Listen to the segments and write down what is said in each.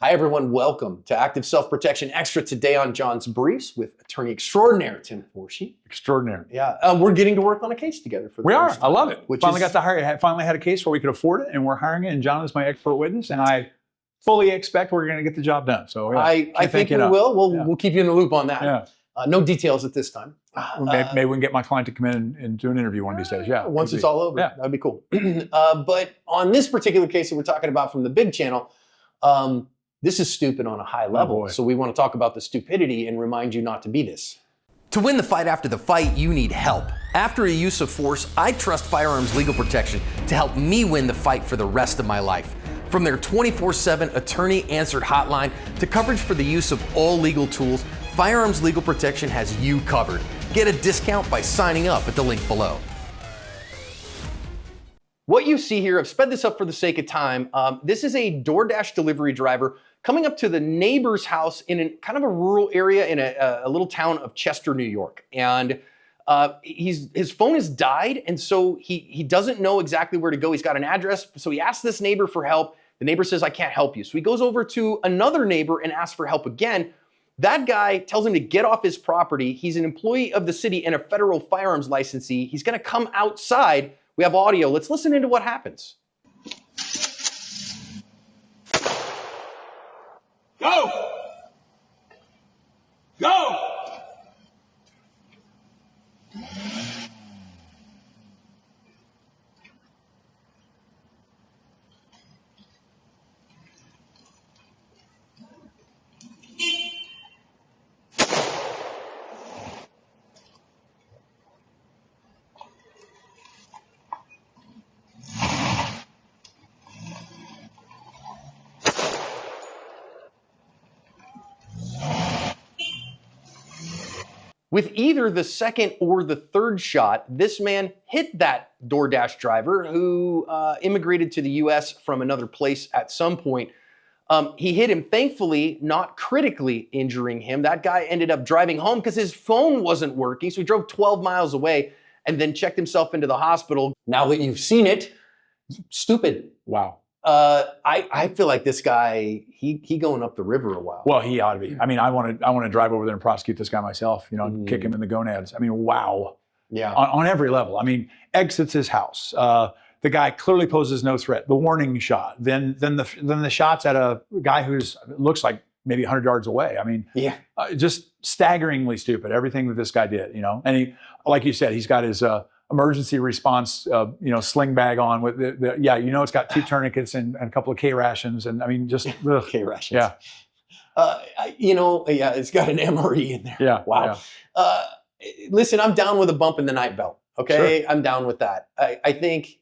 Hi, everyone. Welcome to Active Self-Protection Extra. Today on John's Briefs with attorney extraordinaire Tim Forshee. Extraordinary. Yeah, we're getting to work on a case together. For the We are. first time, I love it. Finally got to hire. Finally had a case where we could afford it, and we're hiring it. And John is my expert witness, and I fully expect we're going to get the job done. So yeah, I think we will. We'll keep you in the loop on that. Yeah. No details at this time. Maybe we can get my client to come in and do an interview one of these days. Yeah. Once it's all over, yeah. That'd be cool. But on this particular case that we're talking about from the big channel, this is stupid on a high level. So we want to talk about the stupidity and remind you not to be this. To win the fight after the fight, you need help. After a use of force, I trust Firearms Legal Protection to help me win the fight for the rest of my life. From their 24/7 attorney-answered hotline to coverage for the use of all legal tools, Firearms Legal Protection has you covered. Get a discount by signing up at the link below. What you see here, I've sped this up for the sake of time. This is a DoorDash delivery driver coming up to the neighbor's house in kind of a rural area in a little town of Chester, New York. And his phone has died, and so he doesn't know exactly where to go. He's got an address, so he asks this neighbor for help. The neighbor says, "I can't help you." So he goes over to another neighbor and asks for help again. That guy tells him to get off his property. He's an employee of the city and a federal firearms licensee. He's gonna come outside. We have audio. Let's listen into what happens. Go! Go! With either the second or the third shot, this man hit that DoorDash driver who immigrated to the US from another place at some point. He hit him, thankfully, not critically injuring him. That guy ended up driving home because his phone wasn't working, so he drove 12 miles away and then checked himself into the hospital. Now that you've seen it, stupid. Wow. I feel like this guy, he going up the river a while. Well, he ought to be. I mean, I want to drive over there and prosecute this guy myself. You know, and kick him in the gonads. I mean, wow. Yeah. On every level. I mean, exits his house. The guy clearly poses no threat. The warning shot. Then the shots at a guy who's looks like maybe 100 yards away. I mean, yeah, just staggeringly stupid. Everything that this guy did. You know, and he, like you said, he's got his emergency response, sling bag on with it's got 2 tourniquets and a couple of K rations, and I mean, just ugh. K rations. Yeah. It's got an MRE in there. Yeah. Wow. Yeah. Listen, I'm down with a bump in the night belt. Okay, Sure. I'm down with that. I think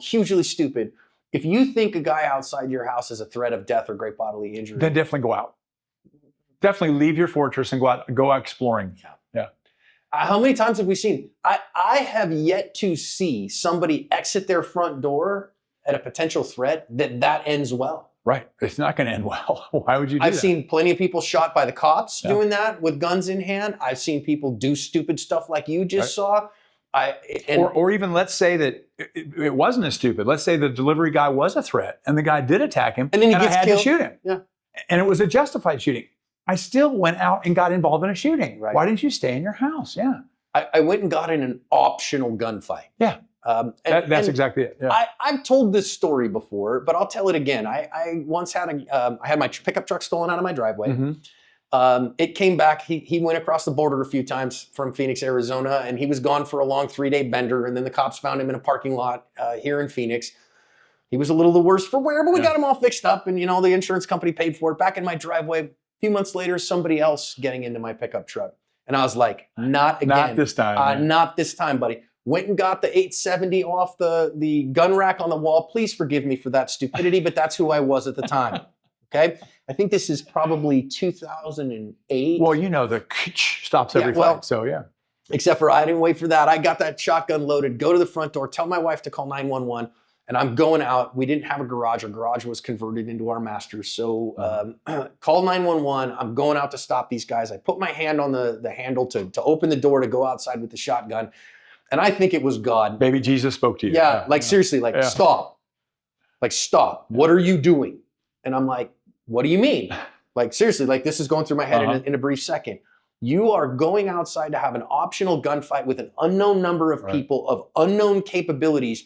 hugely stupid. If you think a guy outside your house is a threat of death or great bodily injury, Then definitely go out. Definitely leave your fortress and go out exploring. Yeah. Yeah. How many times have we seen? I have yet to see somebody exit their front door at a potential threat that ends well. Right. It's not going to end well. Why would you do I've that? seen plenty of people shot by the cops doing that with guns in hand. I've seen people do stupid stuff like you just saw. Or even let's say that it wasn't as stupid. Let's say the delivery guy was a threat and the guy did attack him and then he gets I had killed. to shoot him. Yeah. And it was a justified shooting. I still went out and got involved in a shooting. Right. Why didn't you stay in your house? Yeah. I went and got in an optional gunfight. Yeah. That's exactly it. Yeah. I've told this story before, but I'll tell it again. I once had I had my pickup truck stolen out of my driveway. Mm-hmm. It came back. He went across the border a few times from Phoenix, Arizona, and he was gone for a long 3-day bender. And then the cops found him in a parking lot here in Phoenix. He was a little the worse for wear, but we got him all fixed up, and the insurance company paid for it. Back in my driveway, a few months later, somebody else getting into my pickup truck. And I was like, not again. Not this time. Not this time, buddy. Went and got the 870 off the gun rack on the wall. Please forgive me for that stupidity, but that's who I was at the time. Okay? I think this is probably 2008. Well, the stops every fight, so yeah. Except for I didn't wait for that. I got that shotgun loaded, go to the front door, tell my wife to call 911, and I'm going out. We didn't have a garage. Our garage was converted into our master's. So call 911. I'm going out to stop these guys. I put my hand on the handle to open the door to go outside with the shotgun. And I think it was God. Baby Jesus spoke to you. Yeah, seriously, stop. Like, stop. What are you doing? And I'm like, what do you mean? Like, seriously, like this is going through my head in a brief second. Like, seriously, like this is going through my head in a brief second. You are going outside to have an optional gunfight with an unknown number of people of unknown capabilities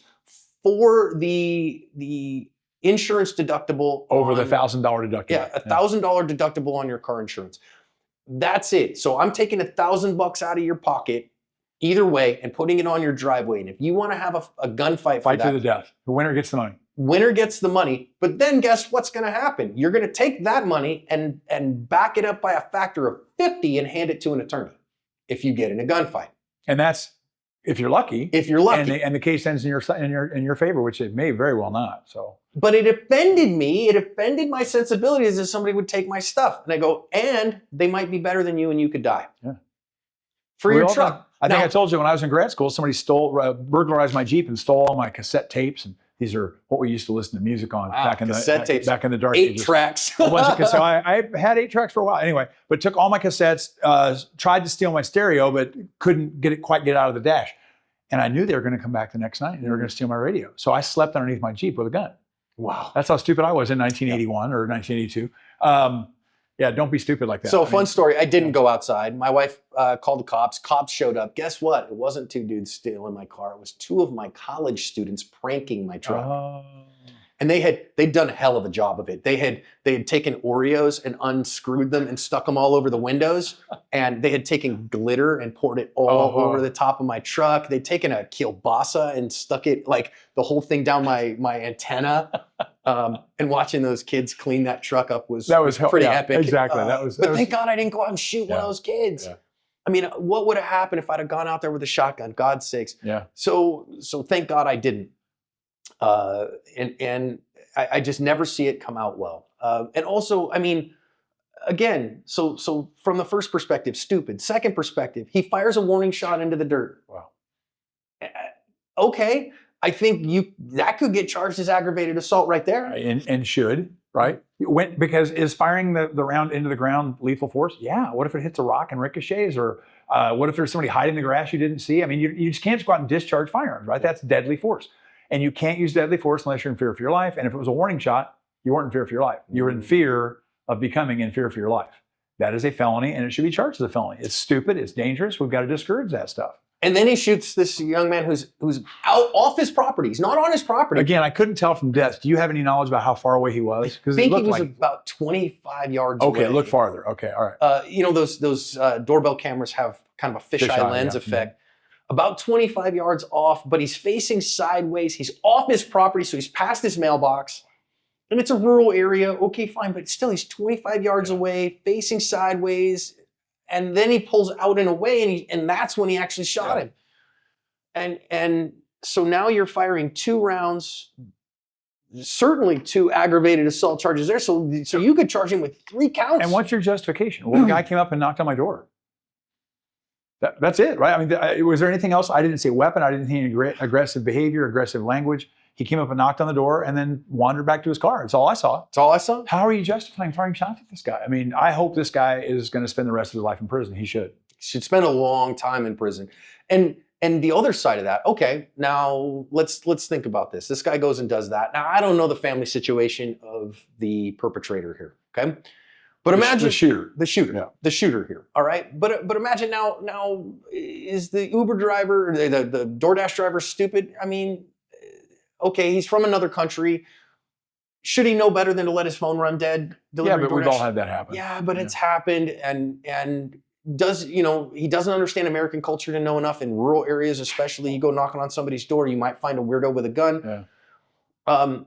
for the insurance deductible. Over the $1,000 deductible. Yeah, $1,000 deductible on your car insurance. That's it. So I'm taking $1,000 out of your pocket either way and putting it on your driveway. And if you want to have a gunfight, fight to the death. The winner gets the money. Winner gets the money. But then guess what's going to happen? You're going to take that money and back it up by a factor of 50 and hand it to an attorney if you get in a gunfight. And that's if you're lucky. If you're lucky. And the case ends in your favor, which it may very well not. So. But it offended me. It offended my sensibilities as somebody would take my stuff. And I go, and they might be better than you and you could die. Yeah. For your truck. I think I told you when I was in grad school, somebody burglarized my Jeep and stole all my cassette tapes. And these are what we used to listen to music on back in the dark ages. 8 tracks. A bunch of cassettes. I had 8 tracks for a while. Anyway, but took all my cassettes, tried to steal my stereo, but couldn't quite get out of the dash. And I knew they were going to come back the next night and they were going to steal my radio. So I slept underneath my Jeep with a gun. Wow. That's how stupid I was in 1981 or 1982. Yeah, don't be stupid like that. So fun story. I didn't go outside. My wife called the cops. Cops showed up. Guess what? It wasn't 2 dudes stealing my car. It was 2 of my college students pranking my truck. And they'd done a hell of a job of it. They had taken Oreos and unscrewed them and stuck them all over the windows. And they had taken glitter and poured it all over the top of my truck. They'd taken a kielbasa and stuck it, like the whole thing down my antenna. And watching those kids clean that truck up was pretty epic. Exactly. But thank God I didn't go out and shoot one of those kids. Yeah. I mean, what would have happened if I'd have gone out there with a shotgun? God's sakes. Yeah. So thank God I didn't. And I just never see it come out well. And also, I mean, again, so from the first perspective, stupid. Second perspective, he fires a warning shot into the dirt. Wow. Okay, I think that could get charged as aggravated assault right there. And should, right? Because is firing the round into the ground lethal force? Yeah. What if it hits a rock and ricochets? Or what if there's somebody hiding in the grass you didn't see? I mean, you just can't just go out and discharge firearms, right? That's deadly force. And you can't use deadly force unless you're in fear for your life. And if it was a warning shot, you weren't in fear for your life. You were in fear of becoming in fear for your life. That is a felony, and it should be charged as a felony. It's stupid. It's dangerous. We've got to discourage that stuff. And then he shoots this young man who's out off his property. He's not on his property. Again, I couldn't tell from depth. Do you have any knowledge about how far away he was? I think he was about 25 yards away. Okay, look farther. Okay, all right. You know, those doorbell cameras have kind of a fisheye lens effect. About 25 yards off, but he's facing sideways. He's off his property, so he's past his mailbox. And it's a rural area. Okay, fine, but still he's 25 yards away, facing sideways. And then he pulls out and away, and that's when he actually shot him. And so now you're firing 2 rounds, certainly 2 aggravated assault charges there. So you could charge him with 3 counts. And what's your justification? Well, the guy came up and knocked on my door. That's it, right? I mean, was there anything else? I didn't see a weapon. I didn't see any aggressive behavior, aggressive language. He came up and knocked on the door and then wandered back to his car. That's all I saw. That's all I saw. How are you justifying firing shots at this guy? I mean, I hope this guy is going to spend the rest of his life in prison. He should. He should spend a long time in prison. And the other side of that, okay, now let's think about this. This guy goes and does that. Now, I don't know the family situation of the perpetrator here, okay? But imagine the shooter here. All right, but imagine now is the Uber driver, the DoorDash driver stupid? I mean, okay, he's from another country. Should he know better than to let his phone run dead? Yeah, but we've all had that happen. Yeah, but it's happened, and he doesn't understand American culture to know enough in rural areas, especially. You go knocking on somebody's door, you might find a weirdo with a gun. Yeah.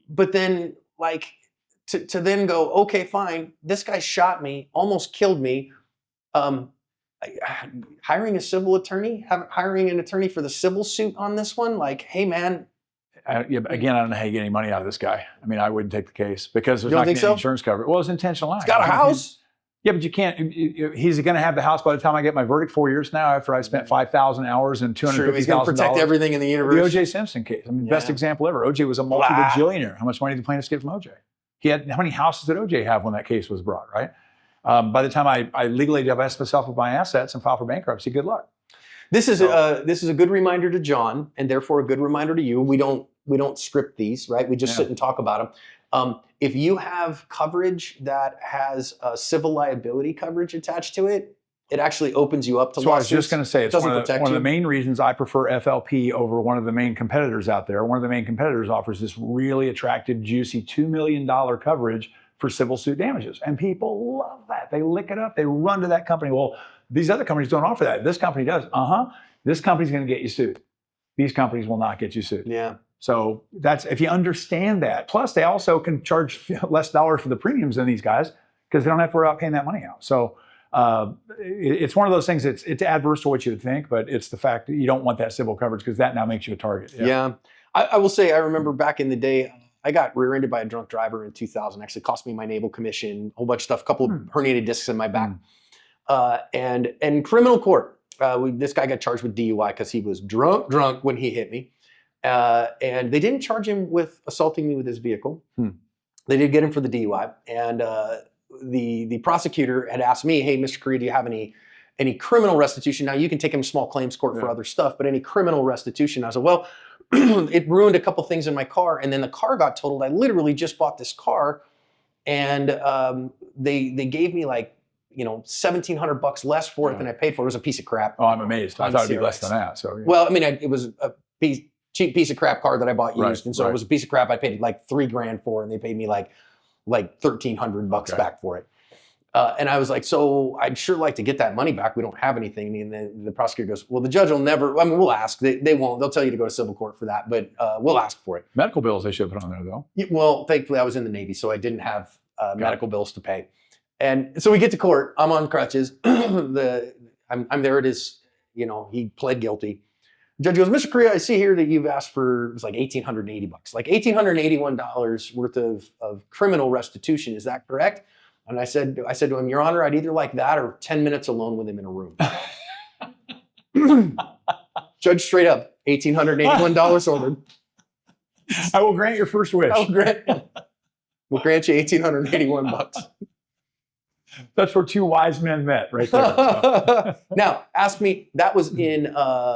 But then like. To then go, okay, fine, this guy shot me, almost killed me. Hiring a civil attorney, hiring an attorney for the civil suit on this one, like, hey, man. Again, I don't know how you get any money out of this guy. I mean, I wouldn't take the case because there's not going to be insurance coverage. Well, it's intentional act. He's got a house. Yeah, but you can't. He's going to have the house by the time I get my verdict 4 years now after I spent 5,000 hours and $250,000. Sure, he's going to protect everything in the universe. The O.J. Simpson case. I mean, best example ever. O.J. was a multi-bajillionaire. How much money did the plaintiffs get from O.J.? How many houses did O.J. have when that case was brought, right? By the time I legally divest myself of my assets and file for bankruptcy, good luck. This is a good reminder to John, and therefore a good reminder to you. We don't script these, right? We just sit and talk about them. If you have coverage that has civil liability coverage attached to it, it actually opens you up to So I was lawsuits. just going to say, it's Doesn't one of protect the you. main reasons I prefer FLP over one of the main competitors out there. One of the main competitors offers this really attractive, juicy $2 million coverage for civil suit damages. And people love that. They lick it up. They run to that company. Well, these other companies don't offer that. This company does. This company's going to get you sued. These companies will not get you sued. Yeah. So that's, if you understand that. Plus, they also can charge less dollars for the premiums than these guys because they don't have to worry about paying that money out. So it's one of those things. It's adverse to what you would think, but it's the fact that you don't want that civil coverage because that now makes you a target. Yeah. I will say, I remember back in the day, I got rear-ended by a drunk driver in 2000. Actually cost me my naval commission, a whole bunch of stuff, a couple of herniated discs in my back. And criminal court, this guy got charged with DUI because he was drunk when he hit me. And they didn't charge him with assaulting me with his vehicle. They did get him for the DUI. And the prosecutor had asked me, hey, Mr. Correa, do you have any criminal restitution? Now, you can take him to small claims court for other stuff, but any criminal restitution? I said, well, it ruined a couple things in my car, and then the car got totaled. I literally just bought this car, and they gave me like, $1,700 less for it than I paid for. It was a piece of crap. Oh, I'm amazed. I thought it'd be less than that. So well, I mean, it was a cheap piece of crap car that I bought used, and so it was a piece of crap I paid like $3,000 for, and they paid me like $1,300 back for it. And I was like, so I'd sure like to get that money back. We don't have anything. And then the prosecutor goes, well, the judge will never, I mean, we'll ask. They won't. They'll tell you to go to civil court for that, but we'll ask for it. Medical bills they should put on there, though. Well, thankfully, I was in the Navy, so I didn't have medical bills to pay. And so we get to court. I'm on crutches. I'm there. It is, he pled guilty. The judge goes, Mr. Correa, I see here that you've asked for, it was like $1,880, like $1,881 worth of criminal restitution. Is that correct? And I said to him, Your Honor, I'd either like that or 10 minutes alone with him in a room. Judge straight up, $1,881 ordered. I will grant your first wish. We'll grant you $1,881. That's where two wise men met, right there. So. Now, ask me, that was in,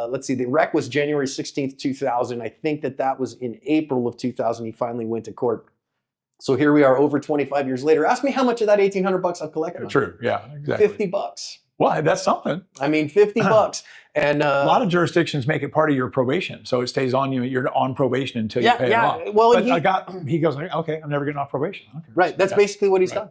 let's see, the wreck was January 16th, 2000. I think that was in April of 2000. He finally went to court. So here we are over 25 years later. Ask me how much of that $1,800 I've collected. True, yeah, exactly. $50. Well, that's something. I mean, $50. And a lot of jurisdictions make it part of your probation, so it stays on you. You're on probation until you pay it off. Well, but he goes, okay, I'm never getting off probation. Okay. Right, that's basically what he's done.